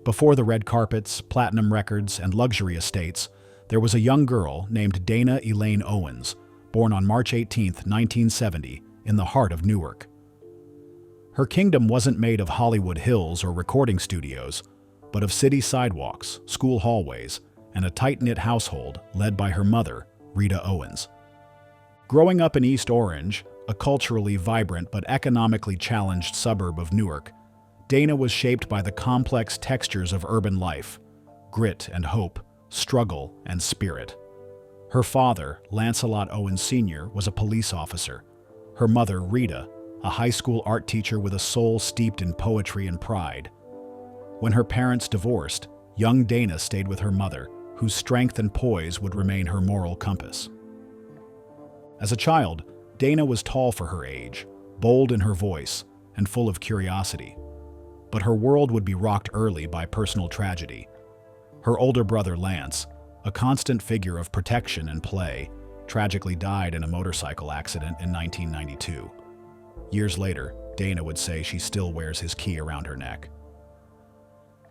Before the red carpets, platinum records, and luxury estates, there was a young girl named Dana Elaine Owens, born on March 18, 1970, in the heart of Newark. Her kingdom wasn't made of Hollywood hills or recording studios, but of city sidewalks, school hallways, and a tight-knit household led by her mother, Rita Owens. Growing up in East Orange, a culturally vibrant but economically challenged suburb of Newark, Dana was shaped by the complex textures of urban life: grit and hope, struggle and spirit. Her father, Lancelot Owens Sr., was a police officer. Her mother, Rita, a high school art teacher with a soul steeped in poetry and pride. When her parents divorced, young Dana stayed with her mother, whose strength and poise would remain her moral compass. As a child, Dana was tall for her age, bold in her voice, and full of curiosity. But her world would be rocked early by personal tragedy. Her older brother, Lance, a constant figure of protection and play, tragically died in a motorcycle accident in 1992. Years later, Dana would say she still wears his key around her neck.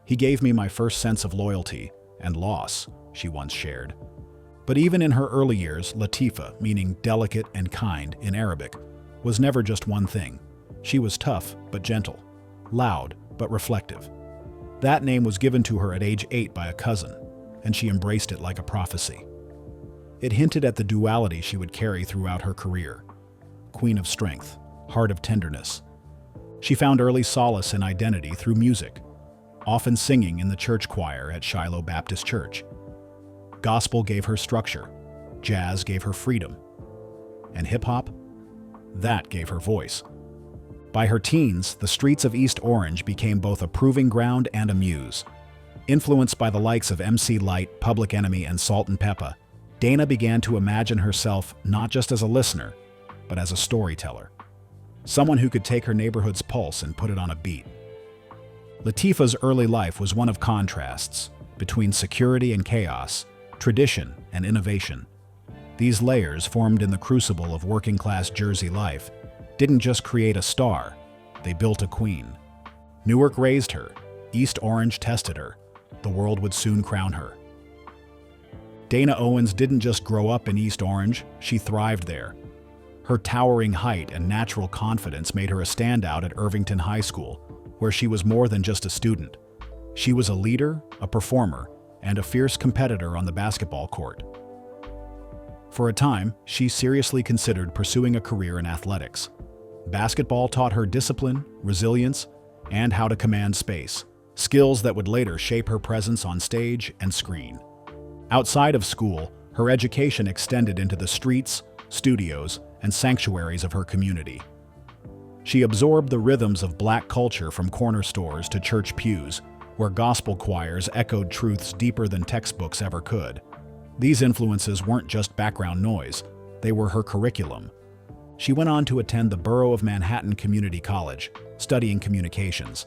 "He gave me my first sense of loyalty and loss," she once shared. But even in her early years, Latifah, meaning delicate and kind in Arabic, was never just one thing. She was tough but gentle, loud but reflective. That name was given to her at age 8 by a cousin, and she embraced it like a prophecy. It hinted at the duality she would carry throughout her career: queen of strength, heart of tenderness. She found early solace and identity through music, often singing in the church choir at Shiloh Baptist Church. Gospel gave her structure, jazz gave her freedom, and hip-hop? That gave her voice. By her teens, the streets of East Orange became both a proving ground and a muse. Influenced by the likes of MC Lyte, Public Enemy, and Salt and Peppa, Dana began to imagine herself not just as a listener, but as a storyteller. Someone who could take her neighborhood's pulse and put it on a beat. Latifah's early life was one of contrasts, between security and chaos, tradition and innovation. These layers, formed in the crucible of working-class Jersey life, didn't just create a star, they built a queen. Newark raised her, East Orange tested her, the world would soon crown her. Dana Owens didn't just grow up in East Orange, she thrived there. Her towering height and natural confidence made her a standout at Irvington High School, where she was more than just a student. She was a leader, a performer, and a fierce competitor on the basketball court. For a time, she seriously considered pursuing a career in athletics. Basketball taught her discipline, resilience, and how to command space, skills that would later shape her presence on stage and screen. Outside of school, her education extended into the streets, studios, and sanctuaries of her community. She absorbed the rhythms of Black culture from corner stores to church pews, where gospel choirs echoed truths deeper than textbooks ever could. These influences weren't just background noise, they were her curriculum. She went on to attend the Borough of Manhattan Community College, studying communications.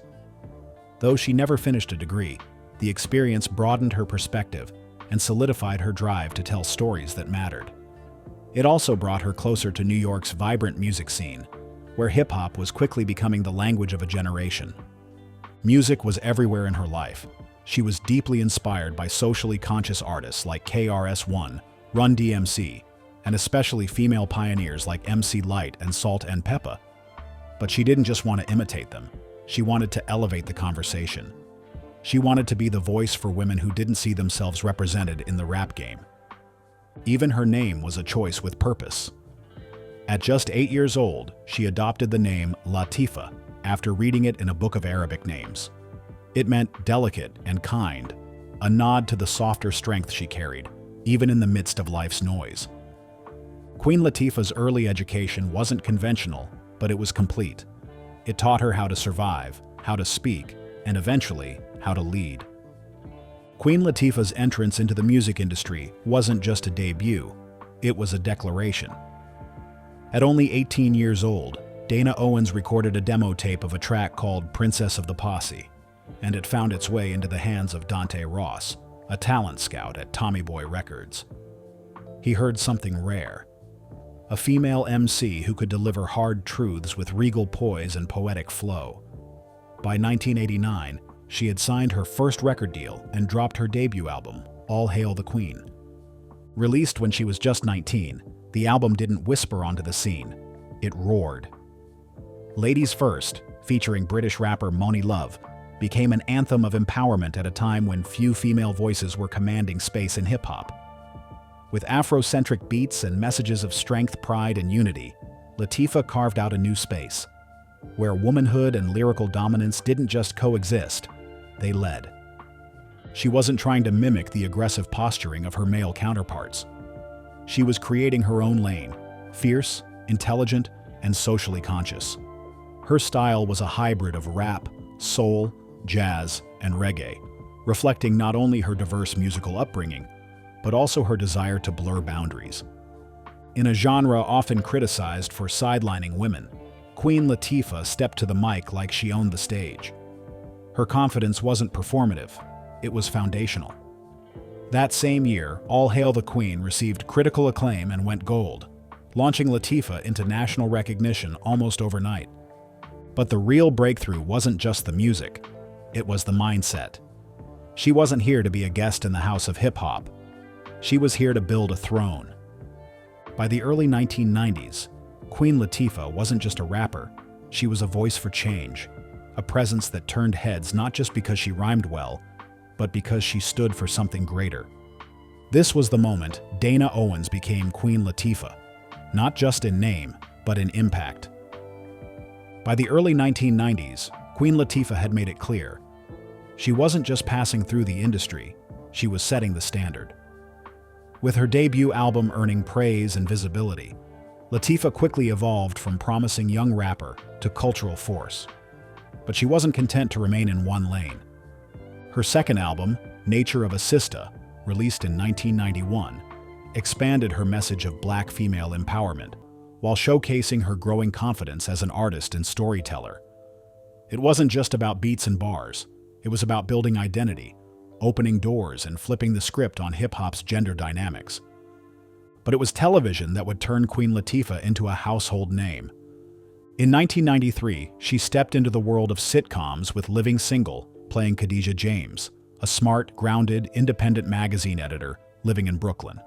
Though she never finished a degree, the experience broadened her perspective and solidified her drive to tell stories that mattered. It also brought her closer to New York's vibrant music scene, where hip-hop was quickly becoming the language of a generation. Music was everywhere in her life. She was deeply inspired by socially conscious artists like KRS-One, Run DMC, and especially female pioneers like MC Lyte and Salt and Peppa. But she didn't just want to imitate them. She wanted to elevate the conversation. She wanted to be the voice for women who didn't see themselves represented in the rap game. Even her name was a choice with purpose. At just 8 years old, she adopted the name Latifah after reading it in a book of Arabic names. It meant delicate and kind, a nod to the softer strength she carried, even in the midst of life's noise. Queen Latifah's early education wasn't conventional, but it was complete. It taught her how to survive, how to speak, and eventually, how to lead. Queen Latifah's entrance into the music industry wasn't just a debut, it was a declaration. At only 18 years old, Dana Owens recorded a demo tape of a track called Princess of the Posse, and it found its way into the hands of Dante Ross, a talent scout at Tommy Boy Records. He heard something rare, a female MC who could deliver hard truths with regal poise and poetic flow. By 1989, she had signed her first record deal and dropped her debut album, All Hail the Queen. Released when she was just 19, the album didn't whisper onto the scene, it roared. Ladies First, featuring British rapper Moni Love, became an anthem of empowerment at a time when few female voices were commanding space in hip-hop. With Afrocentric beats and messages of strength, pride, and unity, Latifah carved out a new space, where womanhood and lyrical dominance didn't just coexist, they led. She wasn't trying to mimic the aggressive posturing of her male counterparts. She was creating her own lane, fierce, intelligent, and socially conscious. Her style was a hybrid of rap, soul, jazz, and reggae, reflecting not only her diverse musical upbringing, but also her desire to blur boundaries. In a genre often criticized for sidelining women, Queen Latifah stepped to the mic like she owned the stage. Her confidence wasn't performative, it was foundational. That same year, All Hail the Queen received critical acclaim and went gold, launching Latifah into national recognition almost overnight. But the real breakthrough wasn't just the music, it was the mindset. She wasn't here to be a guest in the house of hip-hop. She was here to build a throne. By the early 1990s, Queen Latifah wasn't just a rapper, she was a voice for change, a presence that turned heads not just because she rhymed well, but because she stood for something greater. This was the moment Dana Owens became Queen Latifah, not just in name, but in impact. By the early 1990s, Queen Latifah had made it clear. She wasn't just passing through the industry, she was setting the standard. With her debut album earning praise and visibility, Latifah quickly evolved from promising young rapper to cultural force. But she wasn't content to remain in one lane. Her second album, Nature of a Sista, released in 1991, expanded her message of Black female empowerment, while showcasing her growing confidence as an artist and storyteller. It wasn't just about beats and bars, it was about building identity, opening doors, and flipping the script on hip-hop's gender dynamics. But it was television that would turn Queen Latifah into a household name. In 1993, she stepped into the world of sitcoms with Living Single, playing Khadijah James, a smart, grounded, independent magazine editor living in Brooklyn.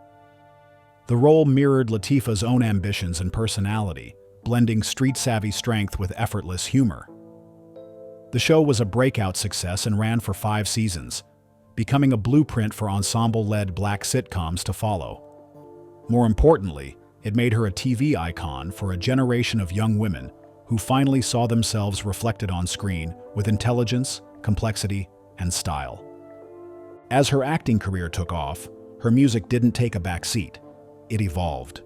The role mirrored Latifah's own ambitions and personality, blending street-savvy strength with effortless humor. The show was a breakout success and ran for 5 seasons, becoming a blueprint for ensemble-led Black sitcoms to follow. More importantly, it made her a TV icon for a generation of young women who finally saw themselves reflected on screen with intelligence, complexity, and style. As her acting career took off, her music didn't take a back seat. It evolved.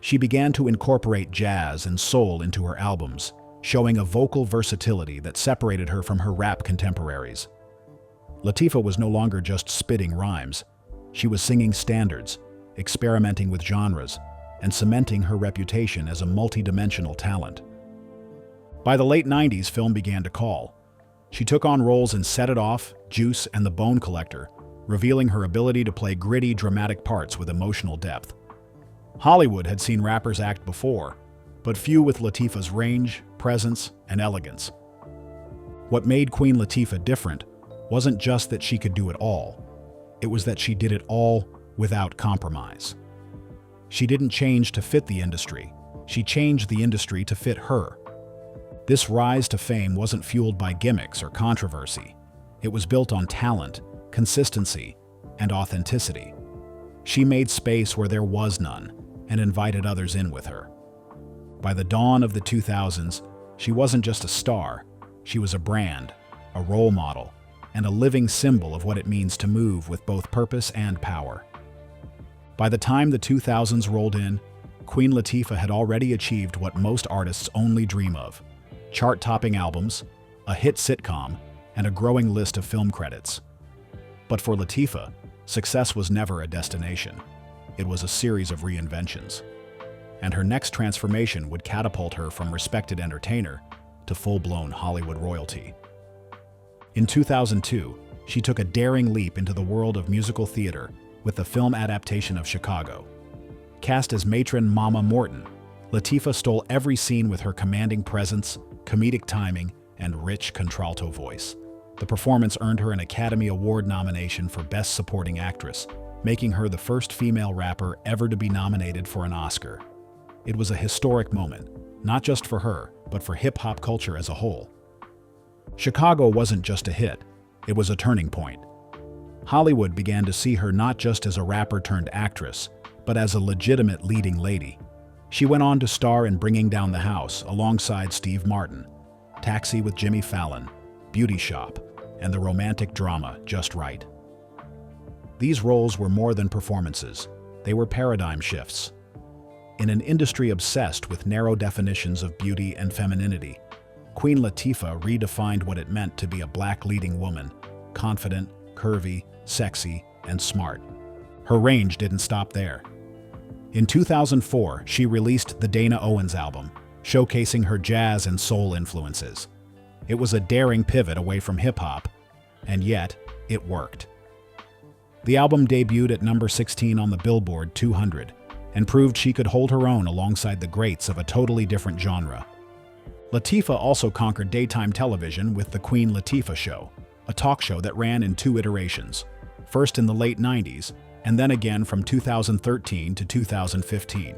She began to incorporate jazz and soul into her albums, showing a vocal versatility that separated her from her rap contemporaries. Latifah was no longer just spitting rhymes. She was singing standards, experimenting with genres, and cementing her reputation as a multi-dimensional talent. By the late 90s, film began to call. She took on roles in Set It Off, Juice, and The Bone Collector, revealing her ability to play gritty, dramatic parts with emotional depth. Hollywood had seen rappers act before, but few with Latifah's range, presence, and elegance. What made Queen Latifah different wasn't just that she could do it all. It was that she did it all without compromise. She didn't change to fit the industry. She changed the industry to fit her. This rise to fame wasn't fueled by gimmicks or controversy. It was built on talent, consistency, and authenticity. She made space where there was none and invited others in with her. By the dawn of the 2000s, she wasn't just a star. She was a brand, a role model, and a living symbol of what it means to move with both purpose and power. By the time the 2000s rolled in, Queen Latifah had already achieved what most artists only dream of: chart-topping albums, a hit sitcom, and a growing list of film credits. But for Latifah, success was never a destination. It was a series of reinventions. And her next transformation would catapult her from respected entertainer to full-blown Hollywood royalty. In 2002, she took a daring leap into the world of musical theater with the film adaptation of Chicago. Cast as matron Mama Morton, Latifah stole every scene with her commanding presence, comedic timing, and rich contralto voice. The performance earned her an Academy Award nomination for Best Supporting Actress, making her the first female rapper ever to be nominated for an Oscar. It was a historic moment, not just for her, but for hip-hop culture as a whole. Chicago wasn't just a hit, it was a turning point. Hollywood began to see her not just as a rapper turned actress, but as a legitimate leading lady. She went on to star in Bringing Down the House alongside Steve Martin, Taxi with Jimmy Fallon, Beauty Shop, and the romantic drama Just Right. These roles were more than performances, they were paradigm shifts. In an industry obsessed with narrow definitions of beauty and femininity, Queen Latifah redefined what it meant to be a black leading woman, confident, curvy, sexy, and smart. Her range didn't stop there. In 2004, she released the Dana Owens album, showcasing her jazz and soul influences. It was a daring pivot away from hip-hop, and yet, it worked. The album debuted at number 16 on the Billboard 200, and proved she could hold her own alongside the greats of a totally different genre. Latifah also conquered daytime television with The Queen Latifah Show, a talk show that ran in 2 iterations, first in the late 90s, and then again from 2013 to 2015.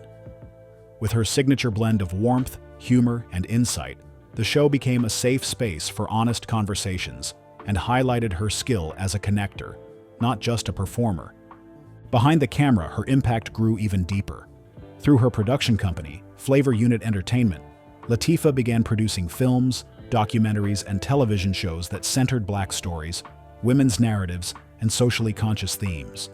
With her signature blend of warmth, humor, and insight, the show became a safe space for honest conversations and highlighted her skill as a connector, not just a performer. Behind the camera, her impact grew even deeper. Through her production company, Flavor Unit Entertainment, Latifah began producing films, documentaries, and television shows that centered Black stories, women's narratives, and socially conscious themes.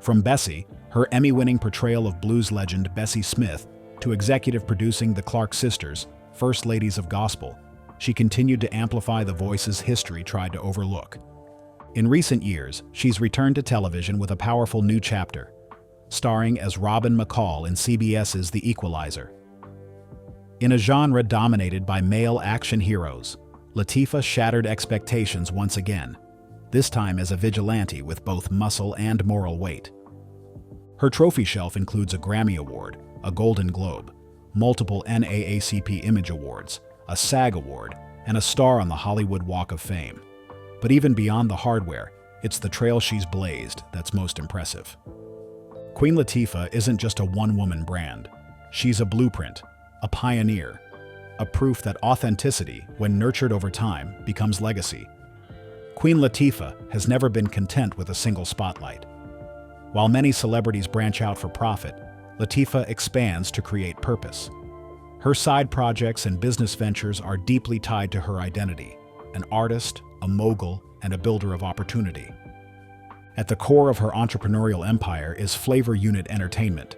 From Bessie, her Emmy-winning portrayal of blues legend Bessie Smith, to executive producing the Clark Sisters, First Ladies of Gospel, she continued to amplify the voices history tried to overlook. In recent years, she's returned to television with a powerful new chapter, starring as Robin McCall in CBS's The Equalizer. In a genre dominated by male action heroes, Latifah shattered expectations once again, this time as a vigilante with both muscle and moral weight. Her trophy shelf includes a Grammy Award, a Golden Globe, multiple NAACP Image Awards, a SAG Award, and a star on the Hollywood Walk of Fame. But even beyond the hardware, it's the trail she's blazed that's most impressive. Queen Latifah isn't just a one-woman brand. She's a blueprint, a pioneer, a proof that authenticity, when nurtured over time, becomes legacy. Queen Latifah has never been content with a single spotlight. While many celebrities branch out for profit, Latifah expands to create purpose. Her side projects and business ventures are deeply tied to her identity, an artist, a mogul, and a builder of opportunity. At the core of her entrepreneurial empire is Flavor Unit Entertainment,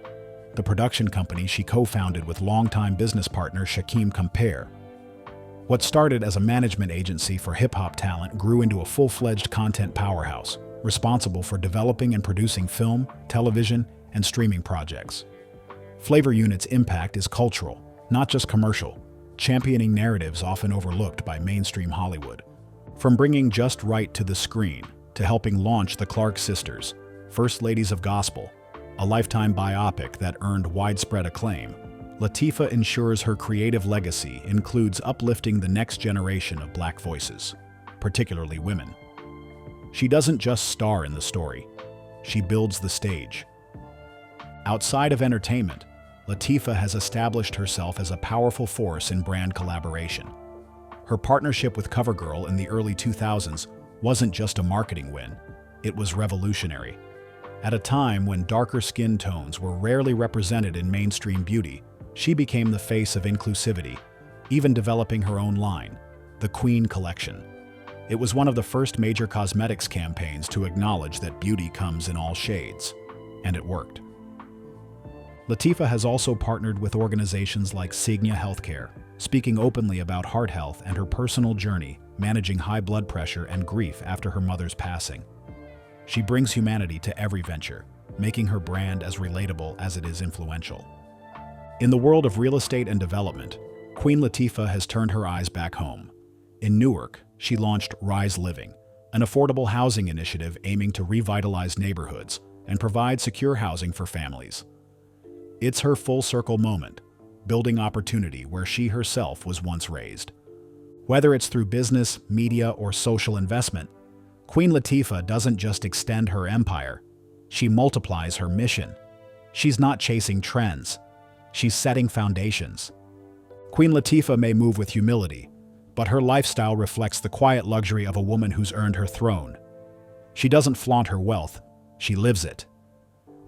the production company she co-founded with longtime business partner Shakim Compare. What started as a management agency for hip-hop talent grew into a full-fledged content powerhouse, responsible for developing and producing film, television, and streaming projects. Flavor Unit's impact is cultural, not just commercial, championing narratives often overlooked by mainstream Hollywood. From bringing Just Right to the screen, to helping launch the Clark Sisters, First Ladies of Gospel, a Lifetime biopic that earned widespread acclaim, Latifah ensures her creative legacy includes uplifting the next generation of Black voices, particularly women. She doesn't just star in the story, she builds the stage. Outside of entertainment, Latifah has established herself as a powerful force in brand collaboration. Her partnership with CoverGirl in the early 2000s wasn't just a marketing win, it was revolutionary. At a time when darker skin tones were rarely represented in mainstream beauty, she became the face of inclusivity, even developing her own line, the Queen Collection. It was one of the first major cosmetics campaigns to acknowledge that beauty comes in all shades, and it worked. Latifah has also partnered with organizations like Cigna Healthcare, speaking openly about heart health and her personal journey managing high blood pressure and grief after her mother's passing. She brings humanity to every venture, making her brand as relatable as it is influential. In the world of real estate and development, Queen Latifah has turned her eyes back home. In Newark, she launched Rise Living, an affordable housing initiative aiming to revitalize neighborhoods and provide secure housing for families. It's her full-circle moment, building opportunity where she herself was once raised. Whether it's through business, media, or social investment, Queen Latifah doesn't just extend her empire, she multiplies her mission. She's not chasing trends, she's setting foundations. Queen Latifah may move with humility, but her lifestyle reflects the quiet luxury of a woman who's earned her throne. She doesn't flaunt her wealth, she lives it.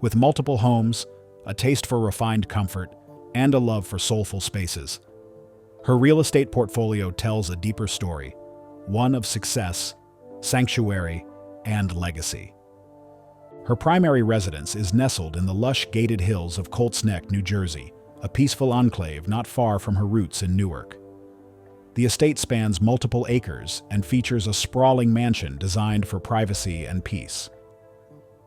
With multiple homes, a taste for refined comfort, and a love for soulful spaces, her real estate portfolio tells a deeper story, one of success, sanctuary, and legacy. Her primary residence is nestled in the lush gated hills of Colts Neck, New Jersey, a peaceful enclave not far from her roots in Newark. The estate spans multiple acres and features a sprawling mansion designed for privacy and peace.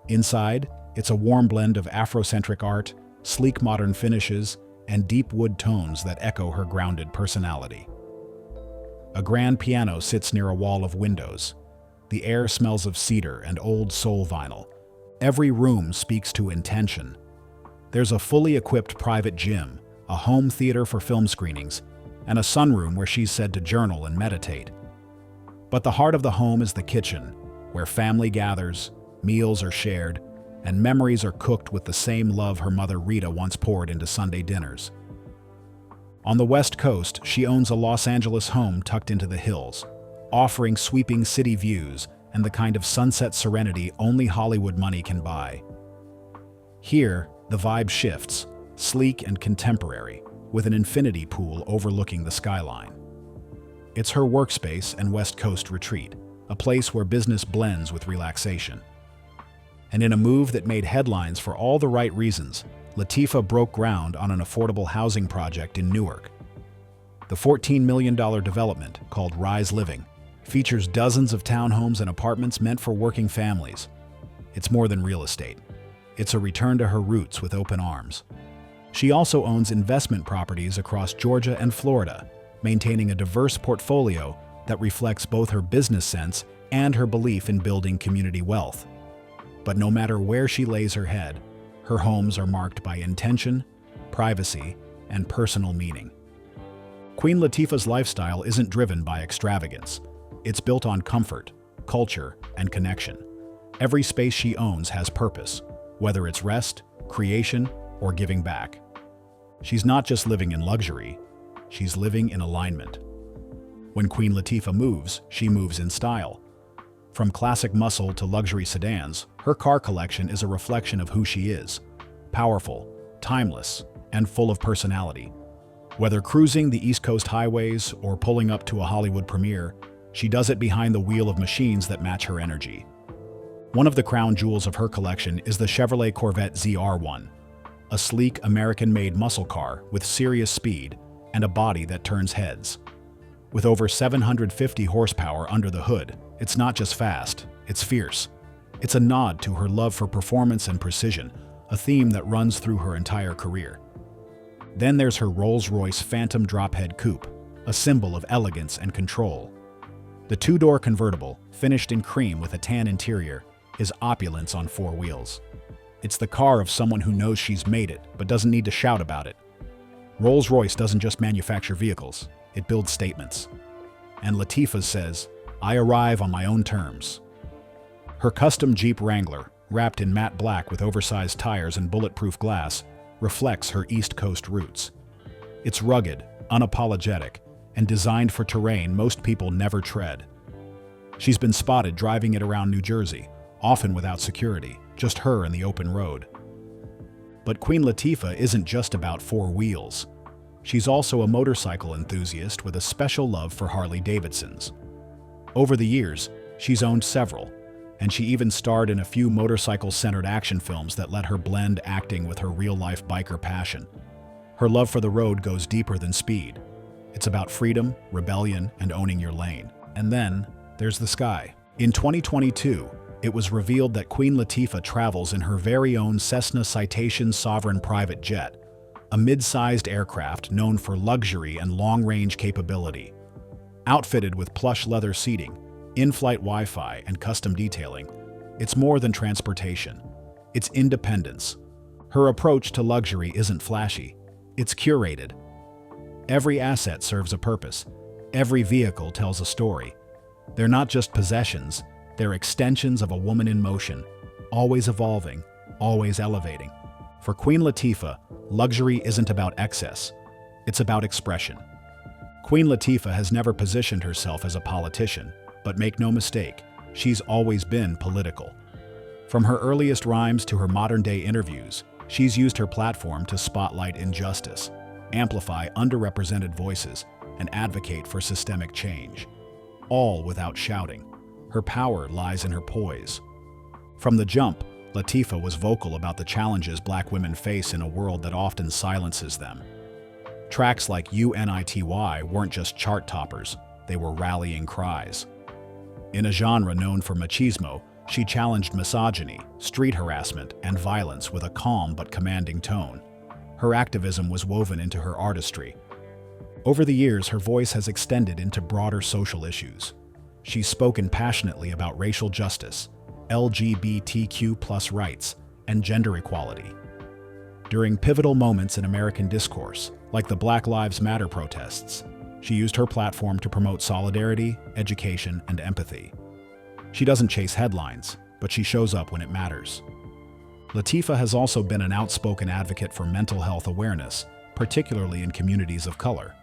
Inside, it's a warm blend of Afrocentric art, sleek modern finishes, and deep wood tones that echo her grounded personality. A grand piano sits near a wall of windows. The air smells of cedar and old soul vinyl. Every room speaks to intention. There's a fully equipped private gym, a home theater for film screenings, and a sunroom where she's said to journal and meditate. But the heart of the home is the kitchen, where family gathers, meals are shared, and memories are cooked with the same love her mother Rita once poured into Sunday dinners. On the West Coast, she owns a Los Angeles home tucked into the hills, offering sweeping city views and the kind of sunset serenity only Hollywood money can buy. Here, the vibe shifts, sleek and contemporary, with an infinity pool overlooking the skyline. It's her workspace and West Coast retreat, a place where business blends with relaxation. And in a move that made headlines for all the right reasons, Latifah broke ground on an affordable housing project in Newark. The $14 million development, called Rise Living, features dozens of townhomes and apartments meant for working families. It's more than real estate. It's a return to her roots with open arms. She also owns investment properties across Georgia and Florida, maintaining a diverse portfolio that reflects both her business sense and her belief in building community wealth. But no matter where she lays her head, her homes are marked by intention, privacy, and personal meaning. Queen Latifah's lifestyle isn't driven by extravagance. It's built on comfort, culture, and connection. Every space she owns has purpose, whether it's rest, creation, or giving back. She's not just living in luxury, she's living in alignment. When Queen Latifah moves, she moves in style. From classic muscle to luxury sedans, her car collection is a reflection of who she is: powerful, timeless, and full of personality. Whether cruising the East Coast highways or pulling up to a Hollywood premiere, she does it behind the wheel of machines that match her energy. One of the crown jewels of her collection is the Chevrolet Corvette ZR1, a sleek American-made muscle car with serious speed and a body that turns heads. With over 750 horsepower under the hood, it's not just fast, it's fierce. It's a nod to her love for performance and precision, a theme that runs through her entire career. Then there's her Rolls-Royce Phantom Drophead Coupe, a symbol of elegance and control. The two-door convertible, finished in cream with a tan interior, is opulence on four wheels. It's the car of someone who knows she's made it, but doesn't need to shout about it. Rolls-Royce doesn't just manufacture vehicles, it builds statements. And Latifah says, "I arrive on my own terms." Her custom Jeep Wrangler, wrapped in matte black with oversized tires and bulletproof glass, reflects her East Coast roots. It's rugged, unapologetic, and designed for terrain most people never tread. She's been spotted driving it around New Jersey, often without security, just her and the open road. But Queen Latifah isn't just about four wheels. She's also a motorcycle enthusiast with a special love for Harley-Davidsons. Over the years, she's owned several, and she even starred in a few motorcycle-centered action films that let her blend acting with her real-life biker passion. Her love for the road goes deeper than speed. It's about freedom, rebellion, and owning your lane. And then, there's the sky. In 2022, it was revealed that Queen Latifah travels in her very own Cessna Citation Sovereign private jet, a mid-sized aircraft known for luxury and long-range capability. Outfitted with plush leather seating, in-flight Wi-Fi, and custom detailing, it's more than transportation. It's independence. Her approach to luxury isn't flashy. It's curated. Every asset serves a purpose, Every vehicle tells a story. They're not just possessions, they're extensions of a woman in motion, always evolving, always elevating. For Queen Latifah, luxury isn't about excess, it's about expression. Queen Latifah has never positioned herself as a politician, but make no mistake, she's always been political. From her earliest rhymes to her modern-day interviews, she's used her platform to spotlight injustice, amplify underrepresented voices, and advocate for systemic change. All without shouting. Her power lies in her poise. From the jump, Latifah was vocal about the challenges Black women face in a world that often silences them. Tracks like UNITY weren't just chart toppers, they were rallying cries. In a genre known for machismo, she challenged misogyny, street harassment, and violence with a calm but commanding tone. Her activism was woven into her artistry. Over the years, her voice has extended into broader social issues. She's spoken passionately about racial justice, LGBTQ+ rights, and gender equality. During pivotal moments in American discourse, like the Black Lives Matter protests, she used her platform to promote solidarity, education, and empathy. She doesn't chase headlines, but she shows up when it matters. Latifah has also been an outspoken advocate for mental health awareness, particularly in communities of color.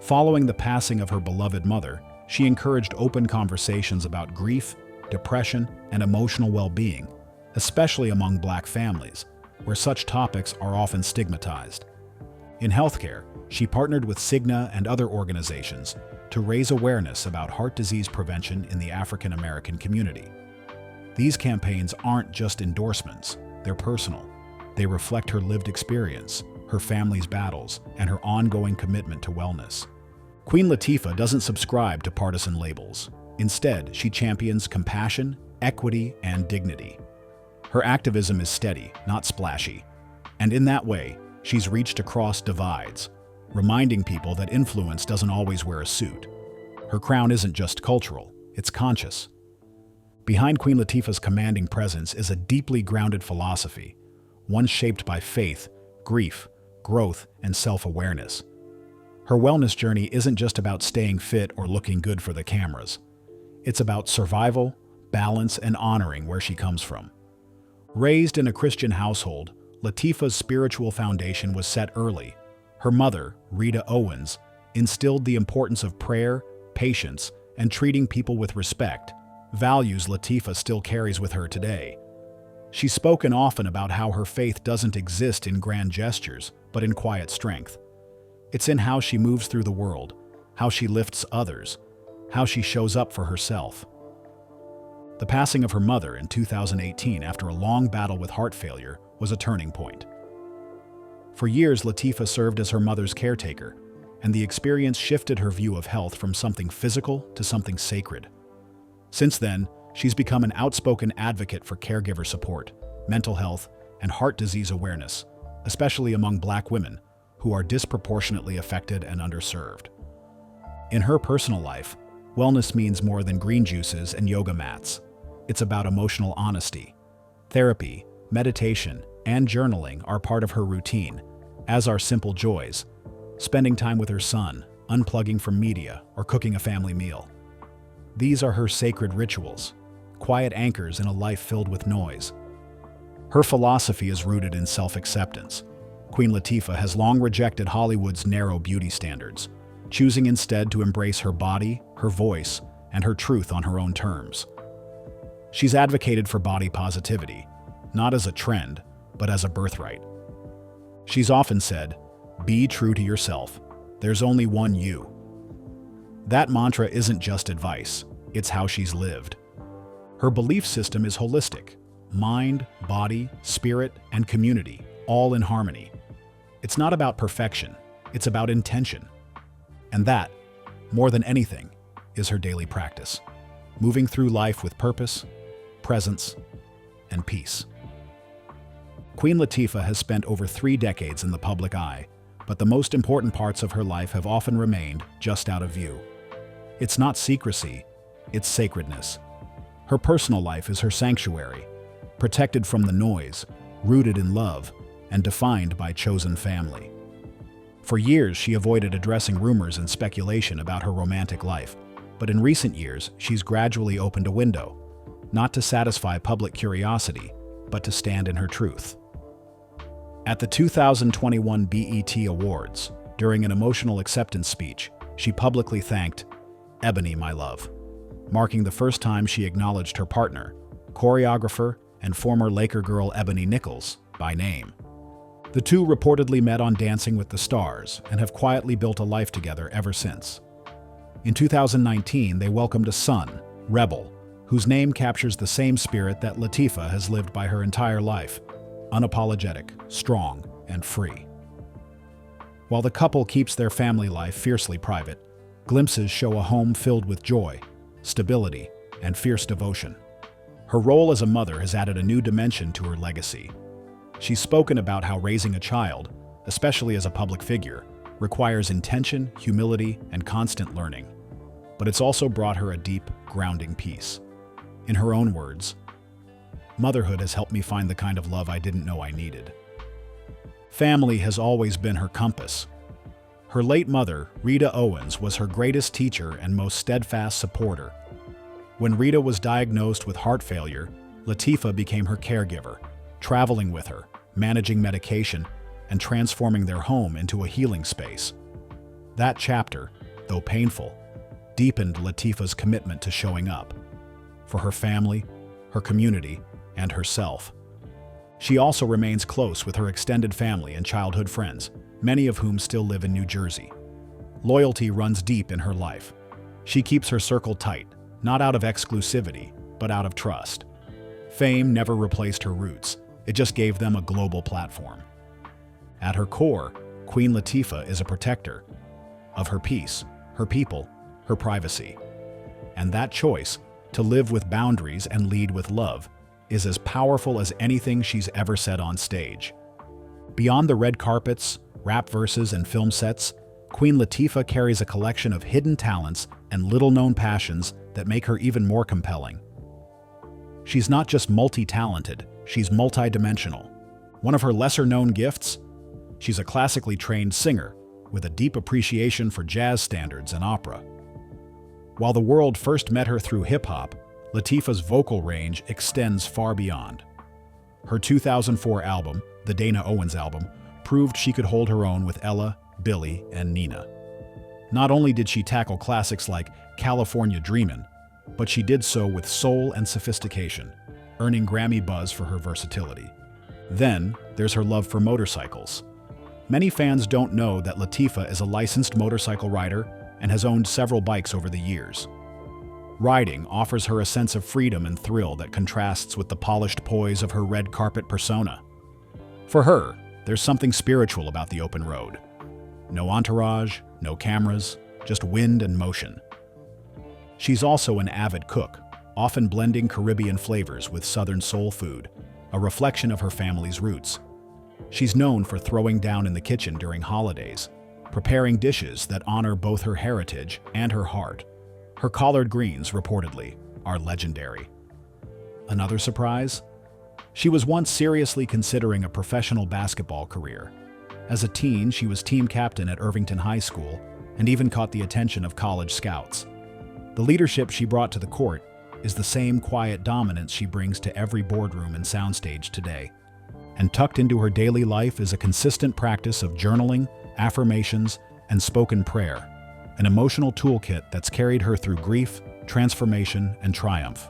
Following the passing of her beloved mother, she encouraged open conversations about grief, depression, and emotional well-being, especially among Black families, where such topics are often stigmatized. In healthcare, she partnered with Cigna and other organizations to raise awareness about heart disease prevention in the African American community. These campaigns aren't just endorsements, they're personal. They reflect her lived experience, her family's battles, and her ongoing commitment to wellness. Queen Latifah doesn't subscribe to partisan labels. Instead, she champions compassion, equity, and dignity. Her activism is steady, not splashy. And in that way, she's reached across divides, reminding people that influence doesn't always wear a suit. Her crown isn't just cultural, it's conscious. Behind Queen Latifah's commanding presence is a deeply grounded philosophy, one shaped by faith, grief, growth, and self-awareness. Her wellness journey isn't just about staying fit or looking good for the cameras. It's about survival, balance, and honoring where she comes from. Raised in a Christian household, Latifah's spiritual foundation was set early. Her mother, Rita Owens, instilled the importance of prayer, patience, and treating people with respect, values Latifah still carries with her today. She's spoken often about how her faith doesn't exist in grand gestures, but in quiet strength. It's in how she moves through the world, how she lifts others, how she shows up for herself. The passing of her mother in 2018 after a long battle with heart failure was a turning point. For years, Latifah served as her mother's caretaker, and the experience shifted her view of health from something physical to something sacred. Since then, she's become an outspoken advocate for caregiver support, mental health, and heart disease awareness, especially among Black women, who are disproportionately affected and underserved. In her personal life, wellness means more than green juices and yoga mats. It's about emotional honesty. Therapy, meditation, and journaling are part of her routine, as are simple joys, spending time with her son, unplugging from media, or cooking a family meal. These are her sacred rituals, quiet anchors in a life filled with noise. Her philosophy is rooted in self-acceptance. Queen Latifah has long rejected Hollywood's narrow beauty standards, choosing instead to embrace her body, her voice, and her truth on her own terms. She's advocated for body positivity, not as a trend, but as a birthright. She's often said, "Be true to yourself. There's only one you." That mantra isn't just advice, it's how she's lived. Her belief system is holistic: mind, body, spirit, and community, all in harmony. It's not about perfection, it's about intention. And that, more than anything, is her daily practice, moving through life with purpose, presence, and peace. Queen Latifah has spent over 3 decades in the public eye, but the most important parts of her life have often remained just out of view. It's not secrecy, it's sacredness. Her personal life is her sanctuary, protected from the noise, rooted in love, and defined by chosen family. For years, she avoided addressing rumors and speculation about her romantic life, but in recent years, she's gradually opened a window, not to satisfy public curiosity, but to stand in her truth. At the 2021 BET Awards, during an emotional acceptance speech, she publicly thanked Ebony, my love, marking the first time she acknowledged her partner, choreographer and former Laker girl Ebony Nichols, by name. The two reportedly met on Dancing with the Stars and have quietly built a life together ever since. In 2019, they welcomed a son, Rebel, whose name captures the same spirit that Latifah has lived by her entire life: unapologetic, strong, and free. While the couple keeps their family life fiercely private, glimpses show a home filled with joy, stability, and fierce devotion. Her role as a mother has added a new dimension to her legacy. She's spoken about how raising a child, especially as a public figure, requires intention, humility, and constant learning. But it's also brought her a deep, grounding peace. In her own words, "Motherhood has helped me find the kind of love I didn't know I needed." Family has always been her compass. Her late mother, Rita Owens, was her greatest teacher and most steadfast supporter. When Rita was diagnosed with heart failure, Latifah became her caregiver, traveling with her, managing medication, and transforming their home into a healing space. That chapter, though painful, deepened Latifah's commitment to showing up for her family, her community, and herself. She also remains close with her extended family and childhood friends, many of whom still live in New Jersey. Loyalty runs deep in her life. She keeps her circle tight, not out of exclusivity, but out of trust. Fame never replaced her roots. It just gave them a global platform. At her core, Queen Latifah is a protector of her peace, her people, her privacy. And that choice, to live with boundaries and lead with love, is as powerful as anything she's ever said on stage. Beyond the red carpets, rap verses, and film sets, Queen Latifah carries a collection of hidden talents and little-known passions that make her even more compelling. She's not just multi-talented, she's multi-dimensional. One of her lesser-known gifts? She's a classically trained singer with a deep appreciation for jazz standards and opera. While the world first met her through hip-hop, Latifah's vocal range extends far beyond. Her 2004 album, the Dana Owens album, proved she could hold her own with Ella, Billie, and Nina. Not only did she tackle classics like California Dreamin', but she did so with soul and sophistication, earning Grammy buzz for her versatility. Then, there's her love for motorcycles. Many fans don't know that Latifah is a licensed motorcycle rider and has owned several bikes over the years. Riding offers her a sense of freedom and thrill that contrasts with the polished poise of her red carpet persona. For her, there's something spiritual about the open road. No entourage, no cameras, just wind and motion. She's also an avid cook, often blending Caribbean flavors with Southern soul food, a reflection of her family's roots. She's known for throwing down in the kitchen during holidays, preparing dishes that honor both her heritage and her heart. Her collard greens, reportedly, are legendary. Another surprise? She was once seriously considering a professional basketball career. As a teen, she was team captain at Irvington High School and even caught the attention of college scouts. The leadership she brought to the court is the same quiet dominance she brings to every boardroom and soundstage today. And tucked into her daily life is a consistent practice of journaling, affirmations, and spoken prayer, an emotional toolkit that's carried her through grief, transformation, and triumph.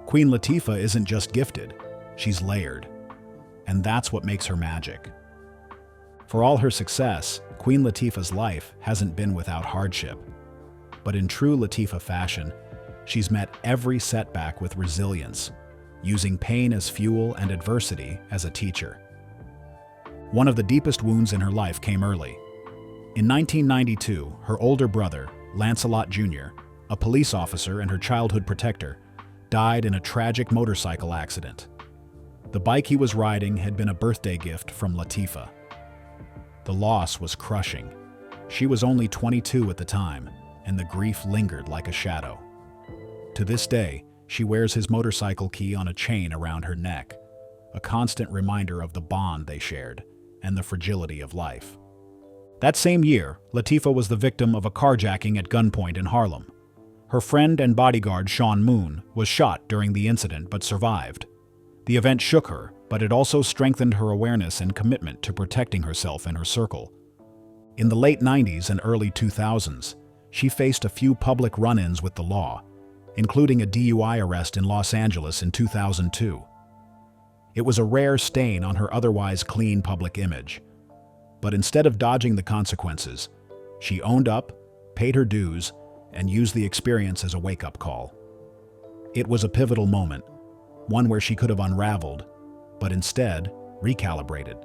Queen Latifah isn't just gifted, she's layered. And that's what makes her magic. For all her success, Queen Latifah's life hasn't been without hardship. But in true Latifah fashion, she's met every setback with resilience, using pain as fuel and adversity as a teacher. One of the deepest wounds in her life came early. In 1992, her older brother, Lancelot Jr., a police officer and her childhood protector, died in a tragic motorcycle accident. The bike he was riding had been a birthday gift from Latifah. The loss was crushing. She was only 22 at the time, and the grief lingered like a shadow. To this day, she wears his motorcycle key on a chain around her neck, a constant reminder of the bond they shared and the fragility of life. That same year, Latifah was the victim of a carjacking at gunpoint in Harlem. Her friend and bodyguard Sean Moon was shot during the incident but survived. The event shook her, but it also strengthened her awareness and commitment to protecting herself and her circle. In the late 90s and early 2000s, she faced a few public run-ins with the law, including a DUI arrest in Los Angeles in 2002. It was a rare stain on her otherwise clean public image. But instead of dodging the consequences, she owned up, paid her dues, and used the experience as a wake-up call. It was a pivotal moment, one where she could have unraveled, but instead recalibrated.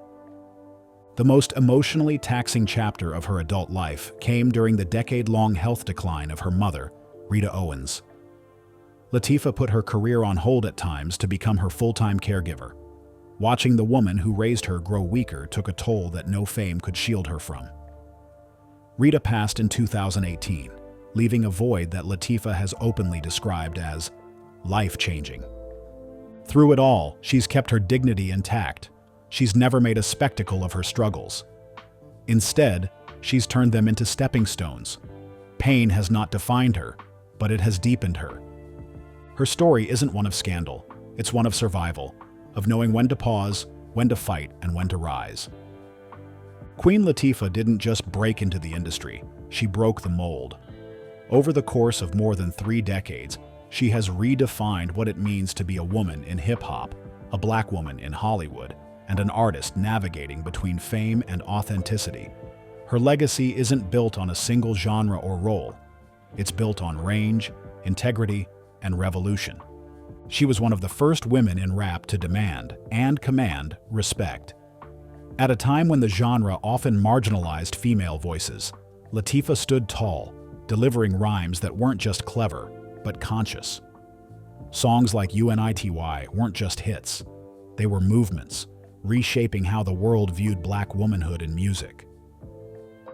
The most emotionally taxing chapter of her adult life came during the decade-long health decline of her mother, Rita Owens. Latifah put her career on hold at times to become her full-time caregiver. Watching the woman who raised her grow weaker took a toll that no fame could shield her from. Rita passed in 2018, leaving a void that Latifah has openly described as life-changing. Through it all, she's kept her dignity intact. She's never made a spectacle of her struggles. Instead, she's turned them into stepping stones. Pain has not defined her, but it has deepened her. Her story isn't one of scandal, it's one of survival, of knowing when to pause, when to fight, and when to rise. Queen Latifah didn't just break into the industry, she broke the mold. Over the course of more than 3 decades, she has redefined what it means to be a woman in hip-hop, a black woman in Hollywood, and an artist navigating between fame and authenticity. Her legacy isn't built on a single genre or role. It's built on range, integrity, and revolution. She was one of the first women in rap to demand and command respect. At a time when the genre often marginalized female voices, Latifah stood tall, delivering rhymes that weren't just clever, but conscious. Songs like UNITY weren't just hits. They were movements, reshaping how the world viewed black womanhood in music.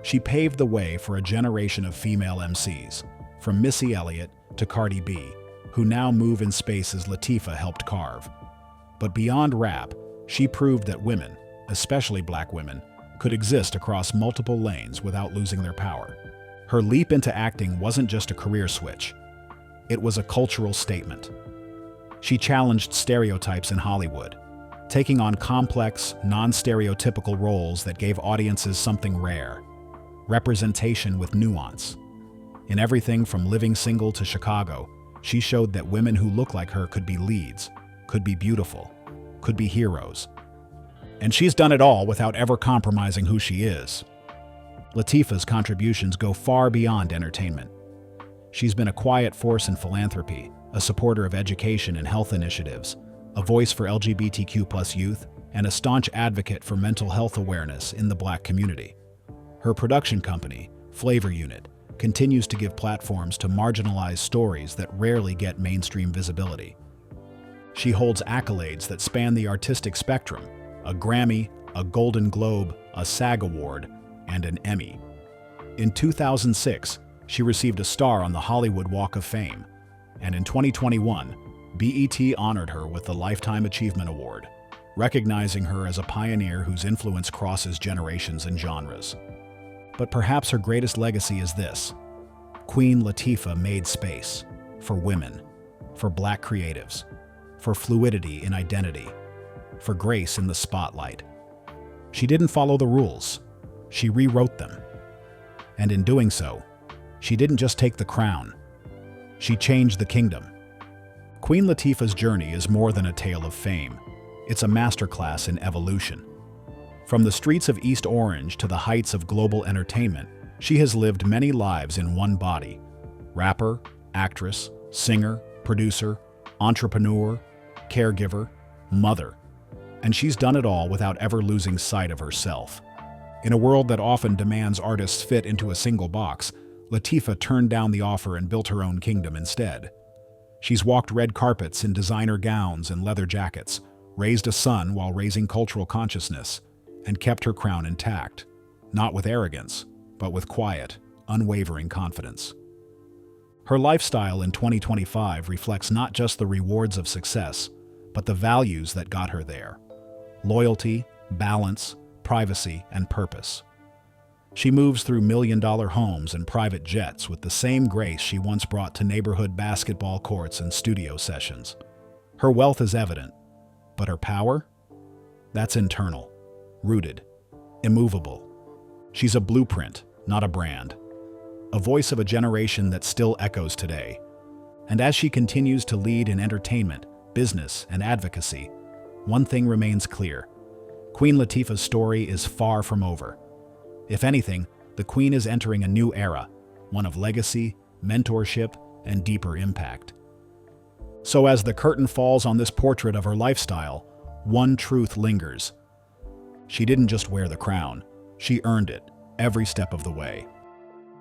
She paved the way for a generation of female MCs, from Missy Elliott to Cardi B, who now move in spaces Latifah helped carve. But beyond rap, she proved that women, especially black women, could exist across multiple lanes without losing their power. Her leap into acting wasn't just a career switch. It was a cultural statement. She challenged stereotypes in Hollywood, taking on complex, non-stereotypical roles that gave audiences something rare, representation with nuance. In everything from Living Single to Chicago, she showed that women who look like her could be leads, could be beautiful, could be heroes. And she's done it all without ever compromising who she is. Latifah's contributions go far beyond entertainment. She's been a quiet force in philanthropy, a supporter of education and health initiatives, a voice for LGBTQ+ youth, and a staunch advocate for mental health awareness in the black community. Her production company, Flavor Unit, continues to give platforms to marginalized stories that rarely get mainstream visibility. She holds accolades that span the artistic spectrum: a Grammy, a Golden Globe, a SAG Award, and an Emmy. In 2006, she received a star on the Hollywood Walk of Fame, and in 2021, BET honored her with the Lifetime Achievement Award, recognizing her as a pioneer whose influence crosses generations and genres. But perhaps her greatest legacy is this: Queen Latifah made space for women, for black creatives, for fluidity in identity, for grace in the spotlight. She didn't follow the rules, she rewrote them. And in doing so, she didn't just take the crown, she changed the kingdom. Queen Latifah's journey is more than a tale of fame. It's a masterclass in evolution. From the streets of East Orange to the heights of global entertainment, she has lived many lives in one body: rapper, actress, singer, producer, entrepreneur, caregiver, mother. And she's done it all without ever losing sight of herself. In a world that often demands artists fit into a single box, Latifah turned down the offer and built her own kingdom instead. She's walked red carpets in designer gowns and leather jackets, raised a son while raising cultural consciousness, and kept her crown intact, not with arrogance, but with quiet, unwavering confidence. Her lifestyle in 2025 reflects not just the rewards of success, but the values that got her there: loyalty, balance, privacy, and purpose. She moves through million-dollar homes and private jets with the same grace she once brought to neighborhood basketball courts and studio sessions. Her wealth is evident, but her power? That's internal, rooted, immovable. She's a blueprint, not a brand. A voice of a generation that still echoes today. And as she continues to lead in entertainment, business, and advocacy, one thing remains clear. Queen Latifah's story is far from over. If anything, the Queen is entering a new era, one of legacy, mentorship, and deeper impact. So as the curtain falls on this portrait of her lifestyle, one truth lingers. She didn't just wear the crown, she earned it every step of the way.